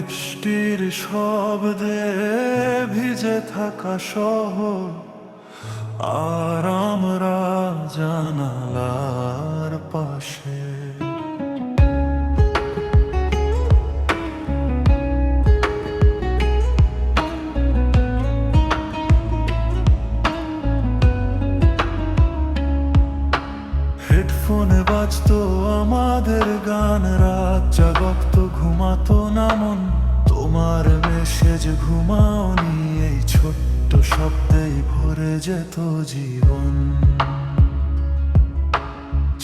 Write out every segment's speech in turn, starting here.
বৃষ্টির শব্দে ভিজে থাকা শহর, আর আমরা জানালার পাশে। হেডফোনে বাজতো আমাদের গান, রাত জাগত ঘুমাতো না মন। তোমার মেসেজ ঘুমাওনি, এই ছোট্ট শব্দেই ভরে যেত জীবন।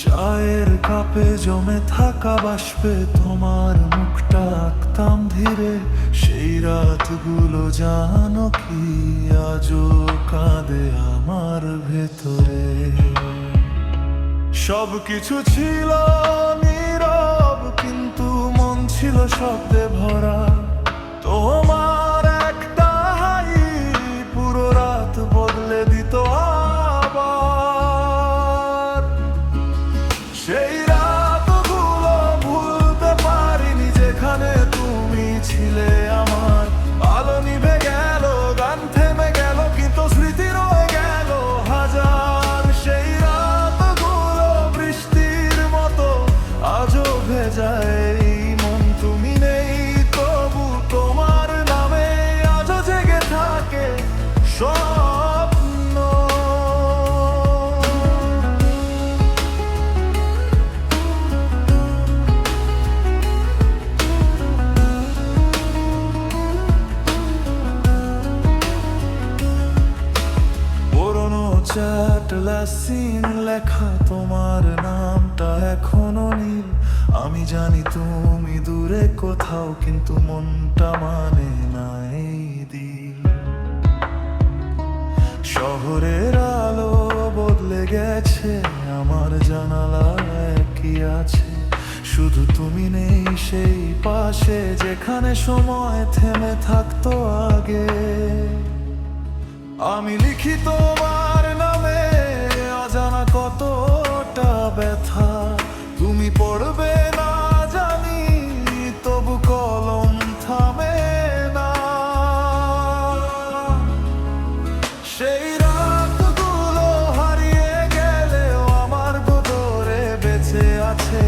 চায়ের কাপে জমে থাকা বাষ্পে তোমার মুখটা আঁকতাম ধীরে। সেই রাতগুলো জানো কি আজও কাঁদে আমার ভেতরে। সবকিছু ছিল নীরব, কিন্তু মন ছিল শব্দে ভরা। তোমার একটা হাই পুরো রাত বদলে দিত আবার। সেই রাতগুলো ভুলতে পারিনি, যেখানে তুমি ছিলে আমার। আলো নিভে গেল, গান থেমে গেল, কিন্তু স্মৃতি রয়ে গেল হাজার। সেই রাতগুলো বৃষ্টির মতো আজও ভেজায় মন। তুমি নেই তবু তোমার নামে আজও জেগে থাকে স্বপ্ন। পুরনো চ্যাট লাসিন লেখা তোমার নামটা এখনো নীল। আমি জানি তুমি দূরে কোথাও, কিন্তু মনটা মানে না এই দিন। শহরের আলো বদলে গেছে, আমার জানালা একই আছে। শুধু তুমি নেই সেই পাশে, যেখানে সময় থেমে থাকতো আগে। আমি লিখি তোমার নামে অজানা কতটা ব্যথা। তুমি পড়বে না জানি, তবু কলম থামে না। সেই রাতগুলো হারিয়ে গেলেও আমার ভেতরে বেঁচে আছে।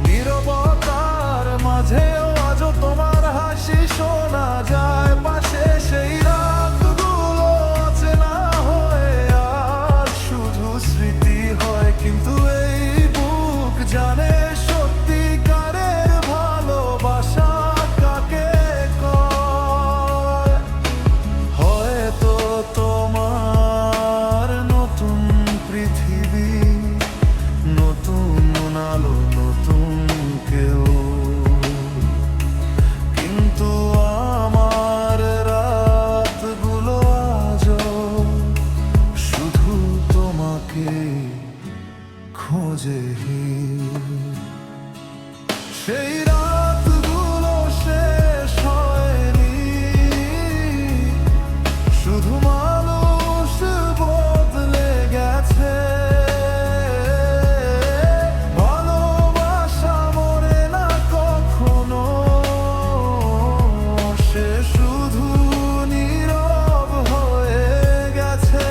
নীরবতার মাঝেও আজও তোমার হাসি শোনা যায় পাশে। সেই রাতগুলো অচেনা হয়ে আর শুধু স্মৃতি হয়, কিন্তু এই বুক জানে সত্যিকারের ভালোবাসা কাকে কয়। হয়তো তোমার নতুন পৃথিবী, নতুন আলো, নতুন কেউ, কিন্তু আমার রাতগুলো আজও শুধু তোমাকে খোঁজে। সেই রাতগুলো শেষ হয়নি, শুধু মানুষ বদলে গেছে। ভালোবাসা মরে না কখনো, সে শুধু নীরব হয়ে গেছে।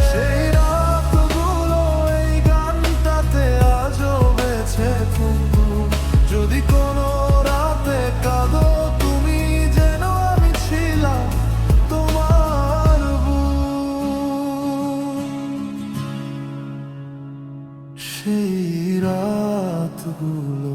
সেই রাতগুলো এই গানটাতে আজও বেঁচে থাকবো। যদি কোনো রাতে কাঁদো তুমি, যেন আমি ছিলাম তোমার বুক। সেই রাতগুলো